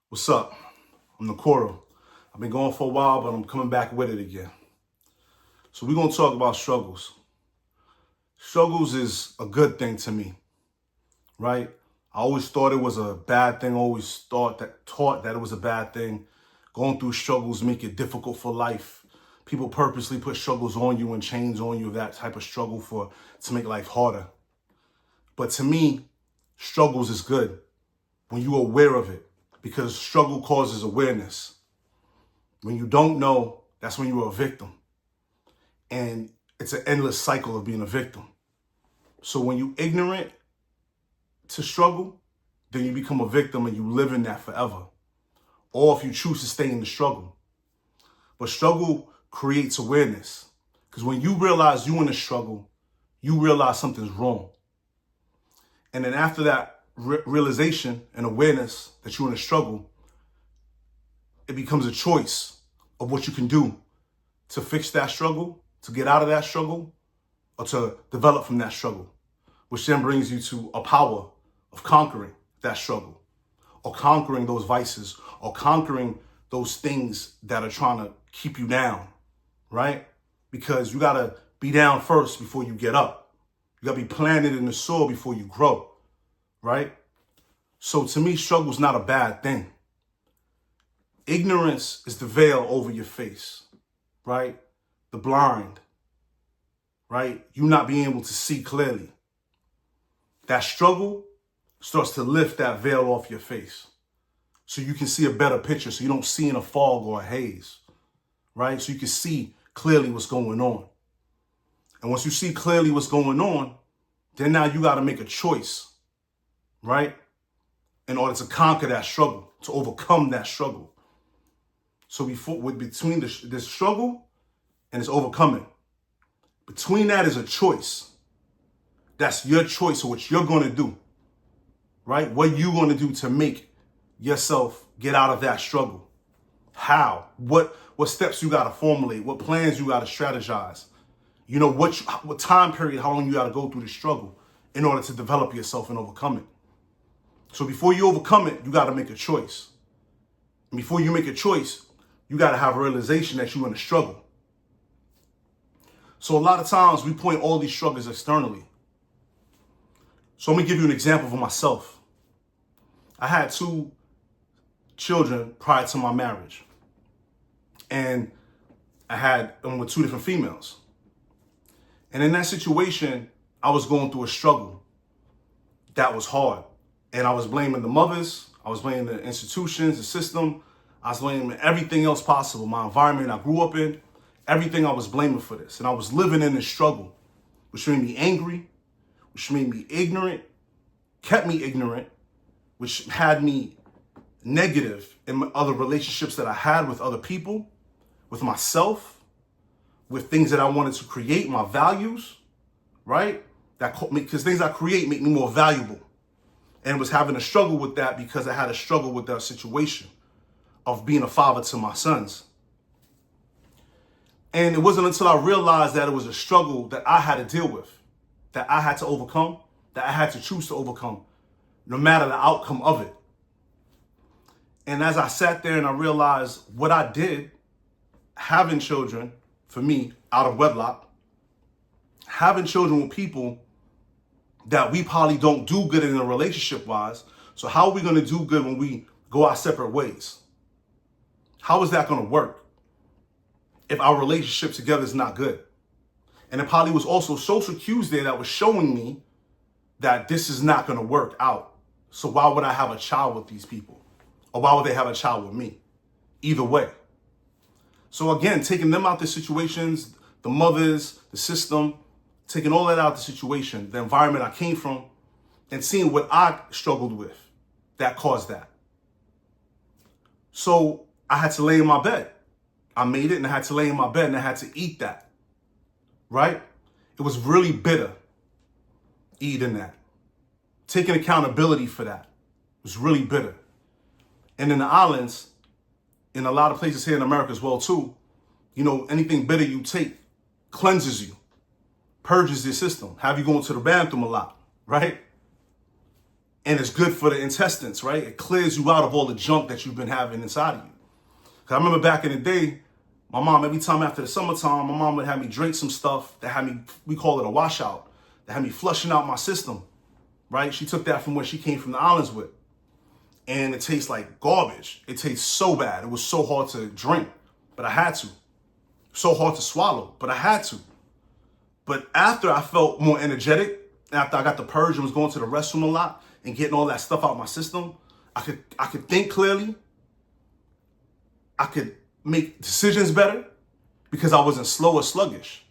What's up? I'm Nakoro. I've been going for a while, but I'm coming back with it again. So we're going to talk about struggles. Struggles is a good thing to me, right? I always thought it was a bad thing. Always taught that it was a bad thing. Going through struggles make it difficult for life. People purposely put struggles on you and chains on you, that type of struggle to make life harder. But to me, struggles is good when you're aware of it, because struggle causes awareness. When you don't know, that's when you're a victim. And it's an endless cycle of being a victim. So when you're ignorant to struggle, then you become a victim and you live in that forever. Or if you choose to stay in the struggle. But struggle creates awareness. Because when you realize you're in a struggle, you realize something's wrong. And then after that realization and awareness that you're in a struggle, it becomes a choice of what you can do to fix that struggle, to get out of that struggle, or to develop from that struggle, which then brings you to a power of conquering that struggle, or conquering those vices, or conquering those things that are trying to keep you down, right? Because you got to be down first before you get up. You got to be planted in the soil before you grow, right? So to me, struggle is not a bad thing. Ignorance is the veil over your face, right? The blind, right? You not being able to see clearly. That struggle starts to lift that veil off your face so you can see a better picture, so you don't see in a fog or a haze, right? So you can see clearly what's going on. And once you see clearly what's going on, then now you got to make a choice, right? In order to conquer that struggle, to overcome that struggle. So between this struggle and this overcoming, between that is a choice. That's your choice of what you're going to do, right? What you going to do to make yourself get out of that struggle. How? What steps you got to formulate? What plans you got to strategize? You know, what time period, how long you got to go through the struggle in order to develop yourself and overcome it. So before you overcome it, you got to make a choice. And before you make a choice, you got to have a realization that you're in a struggle. So a lot of times we point all these struggles externally. So I'm going to give you an example of myself. I had 2 children prior to my marriage. And I had them with 2 different females. And in that situation, I was going through a struggle that was hard. And I was blaming the mothers. I was blaming the institutions, the system. I was blaming everything else possible, my environment I grew up in, everything I was blaming for this. And I was living in this struggle, which made me angry, which made me ignorant, kept me ignorant, which had me negative in other relationships that I had with other people, with myself, with things that I wanted to create, my values, right? Because things I create make me more valuable. And was having a struggle with that because I had a struggle with that situation of being a father to my sons. And it wasn't until I realized that it was a struggle that I had to deal with, that I had to overcome, that I had to choose to overcome, no matter the outcome of it. And as I sat there and I realized what I did, having children, for me, out of wedlock, having children with people that we probably don't do good in a relationship-wise. So how are we going to do good when we go our separate ways? How is that going to work if our relationship together is not good? And there probably was also social cues there that was showing me that this is not going to work out. So why would I have a child with these people? Or why would they have a child with me? Either way. So again, taking them out the situations, the mothers, the system, taking all that out of the situation, the environment I came from, and seeing what I struggled with that caused that. So I had to lay in my bed. I made it and I had to lay in my bed and I had to eat that, right? It was really bitter eating that. Taking accountability for that was really bitter. And in the islands, in a lot of places here in America as well too, you know, anything bitter you take cleanses you, purges your system, have you going to the bathroom a lot, right? And it's good for the intestines, right? It clears you out of all the junk that you've been having inside of you. Because I remember back in the day, my mom, every time after the summertime, my mom would have me drink some stuff that had me, we call it a washout, that had me flushing out my system, right? She took that from where she came from the islands with. And it tastes like garbage. It tastes so bad. It was so hard to drink, but I had to. So hard to swallow, but I had to. But after I felt more energetic, after I got the purge and was going to the restroom a lot and getting all that stuff out my system, I could think clearly. I could make decisions better because I wasn't slow or sluggish.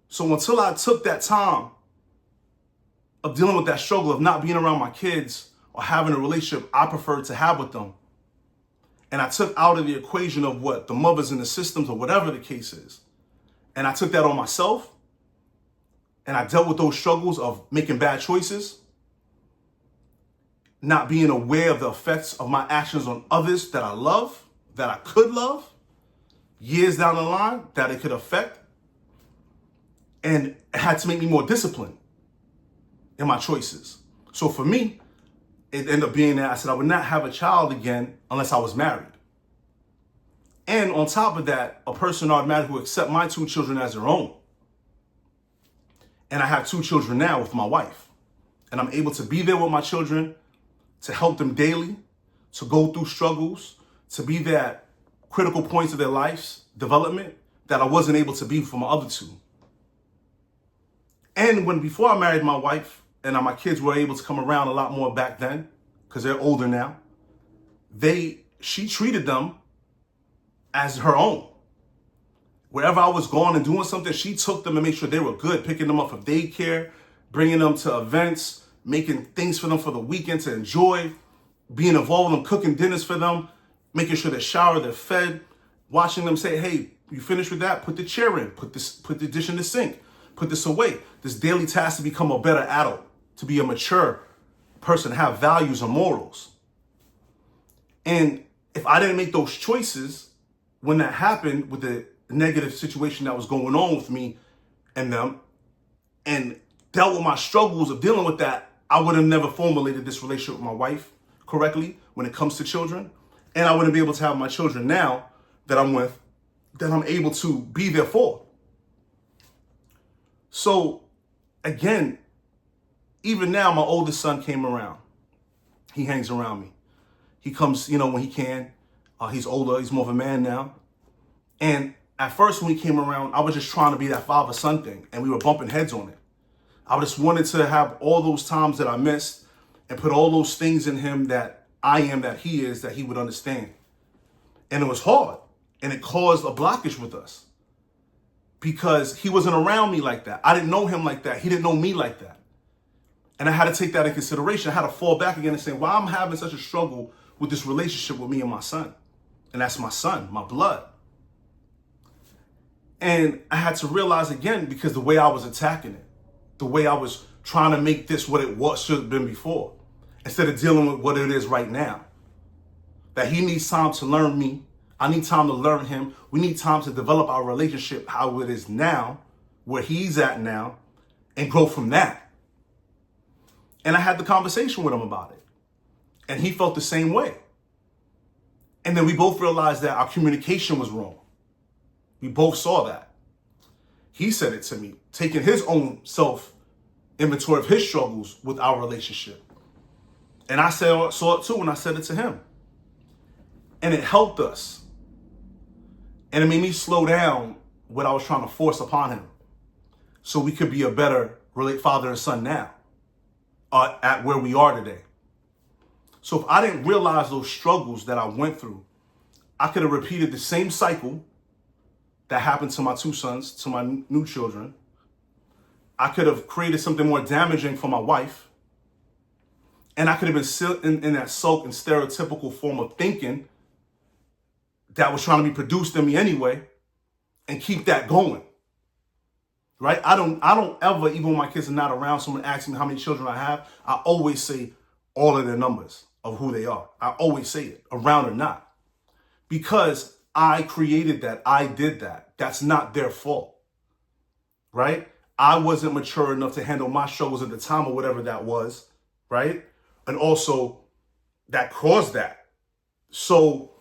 So until I took that time of dealing with that struggle of not being around my kids or having a relationship I preferred to have with them, and I took out of the equation of what the mothers and the systems or whatever the case is, and I took that on myself, and I dealt with those struggles of making bad choices, not being aware of the effects of my actions on others that I love, that I could love, years down the line, that it could affect, and it had to make me more disciplined in my choices. So for me, it ended up being that I said I would not have a child again unless I was married. And on top of that, a person automatically would accept my 2 children as their own. And I have 2 children now with my wife. And I'm able to be there with my children, to help them daily, to go through struggles, to be there at critical points of their life's development that I wasn't able to be for my other 2. And before I married my wife, and my kids were able to come around a lot more back then, because they're older now, she treated them as her own. Wherever I was going and doing something, she took them and made sure they were good, picking them up from daycare, bringing them to events, making things for them for the weekend to enjoy, being involved in them, cooking dinners for them, making sure they're showered, they're fed, watching them say, hey, you finished with that? Put the chair in, put the dish in the sink, put this away. This daily task to become a better adult, to be a mature person, have values and morals. And if I didn't make those choices when that happened with the negative situation that was going on with me and them, and dealt with my struggles of dealing with that, I would have never formulated this relationship with my wife correctly when it comes to children. And I wouldn't be able to have my children now that I'm with, that I'm able to be there for. So again, even now, my oldest son came around. He hangs around me. He comes, when he can. He's older. He's more of a man now. And at first, when he came around, I was just trying to be that father-son thing, and we were bumping heads on it. I just wanted to have all those times that I missed and put all those things in him that I am, that he is, that he would understand. And it was hard, and it caused a blockage with us because he wasn't around me like that. I didn't know him like that. He didn't know me like that. And I had to take that in consideration. I had to fall back again and say, why I'm having such a struggle with this relationship with me and my son. And that's my son, my blood. And I had to realize again, because the way I was attacking it, the way I was trying to make this what it was, should have been before, instead of dealing with what it is right now, that he needs time to learn me. I need time to learn him. We need time to develop our relationship how it is now, where he's at now, and grow from that. And I had the conversation with him about it. And he felt the same way. And then we both realized that our communication was wrong. We both saw that. He said it to me, taking his own self-inventory of his struggles with our relationship. And I saw it too when I said it to him. And it helped us. And it made me slow down what I was trying to force upon him, so we could be a better father and son now, at where we are today. So if I didn't realize those struggles that I went through, I could have repeated the same cycle that happened to my 2 sons, to my new children. I could have created something more damaging for my wife. And I could have been sitting in that sulk and stereotypical form of thinking that was trying to be produced in me anyway, and keep that going. Right? I don't ever, even when my kids are not around, someone asks me how many children I have, I always say all of their numbers of who they are. I always say it, around or not. Because I created that. I did that. That's not their fault. Right? I wasn't mature enough to handle my struggles at the time or whatever that was. right? And also that caused that. So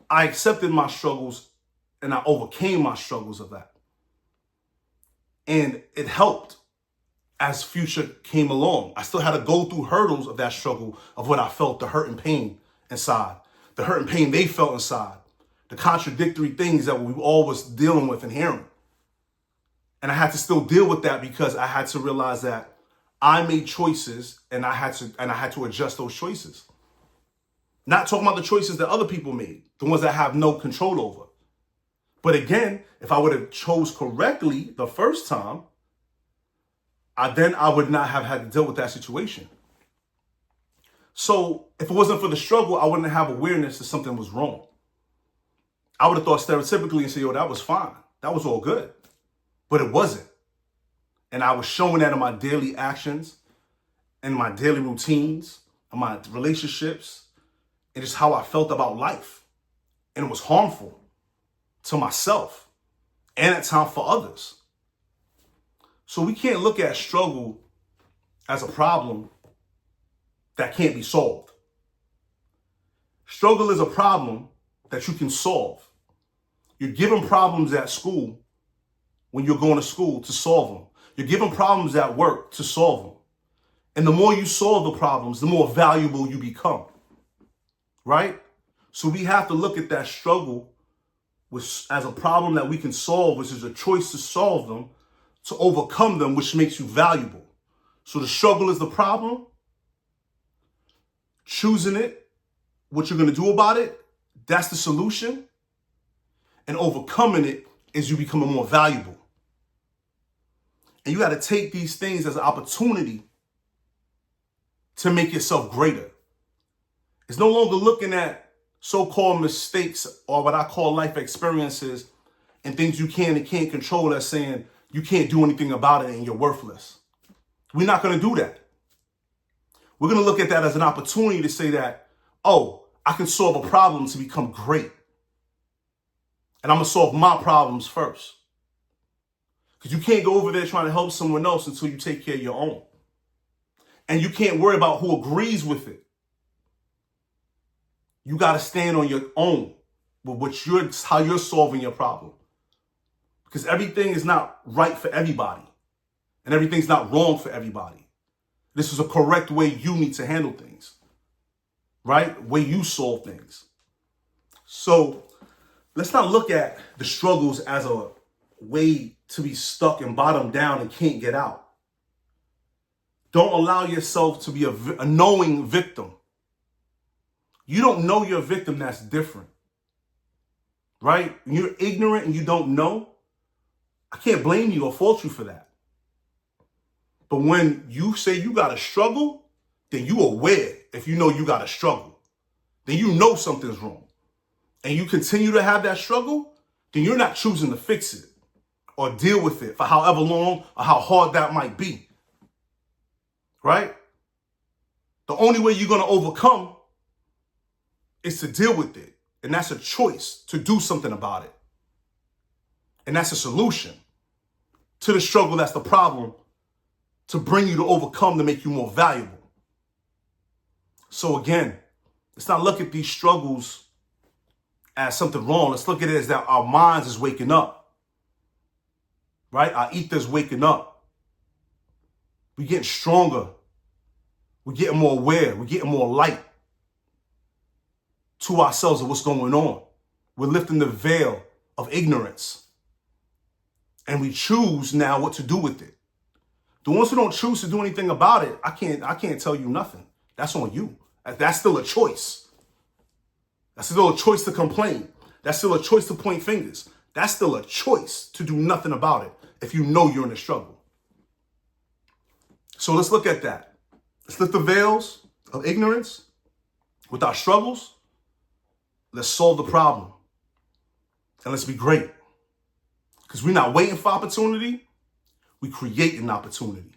I accepted my struggles and I overcame my struggles of that. And it helped as future came along. I still had to go through hurdles of that struggle of what I felt, the hurt and pain inside, the hurt and pain they felt inside, the contradictory things that we all was dealing with and hearing. And I had to still deal with that because I had to realize that I made choices and I had to adjust those choices. Not talking about the choices that other people made, the ones that I have no control over. But again, if I would have chose correctly the first time, I would not have had to deal with that situation. So if it wasn't for the struggle, I wouldn't have awareness that something was wrong. I would have thought stereotypically and say, yo, that was fine. That was all good. But it wasn't. And I was showing that in my daily actions, and my daily routines, and my relationships, and just how I felt about life. And it was harmful to myself and at times for others. So we can't look at struggle as a problem that can't be solved. Struggle is a problem that you can solve. You're given problems at school when you're going to school to solve them. You're given problems at work to solve them. And the more you solve the problems, the more valuable you become. Right? So we have to look at that struggle as a problem that we can solve, which is a choice to solve them, to overcome them, which makes you valuable. So the struggle is the problem. Choosing it, what you're going to do about it, that's the solution. And overcoming it is you becoming more valuable. And you got to take these things as an opportunity to make yourself greater. It's no longer looking at so-called mistakes or what I call life experiences and things you can and can't control as saying you can't do anything about it and you're worthless. We're not going to do that. We're going to look at that as an opportunity to say that, oh, I can solve a problem to become great. And I'm going to solve my problems first. Because you can't go over there trying to help someone else until you take care of your own. And you can't worry about who agrees with it. You got to stand on your own with how you're solving your problem. Because everything is not right for everybody. And everything's not wrong for everybody. This is a correct way you need to handle things. Right? Way you solve things. So let's not look at the struggles as a way to be stuck and bottomed down and can't get out. Don't allow yourself to be a knowing victim. You don't know you're a victim, that's different. Right? When you're ignorant and you don't know, I can't blame you or fault you for that. But when you say you got to struggle, then you aware if you know you got to struggle. Then you know something's wrong. And you continue to have that struggle, then you're not choosing to fix it or deal with it for however long or how hard that might be. Right? The only way you're going to overcome is to deal with it. And that's a choice to do something about it. And that's a solution to the struggle that's the problem to bring you to overcome, to make you more valuable. So again, let's not look at these struggles as something wrong. Let's look at it as that our minds is waking up. Right? Our ether's waking up. We're getting stronger. We're getting more aware. We're getting more light to ourselves of what's going on. We're lifting the veil of ignorance. And we choose now what to do with it. The ones who don't choose to do anything about it, I can't tell you nothing. That's on you. That's still a choice. That's still a choice to complain. That's still a choice to point fingers. That's still a choice to do nothing about it if you know you're in a struggle. So let's look at that. Let's lift the veils of ignorance with our struggles. Let's solve the problem. And let's be great. Because we're not waiting for opportunity. We create an opportunity.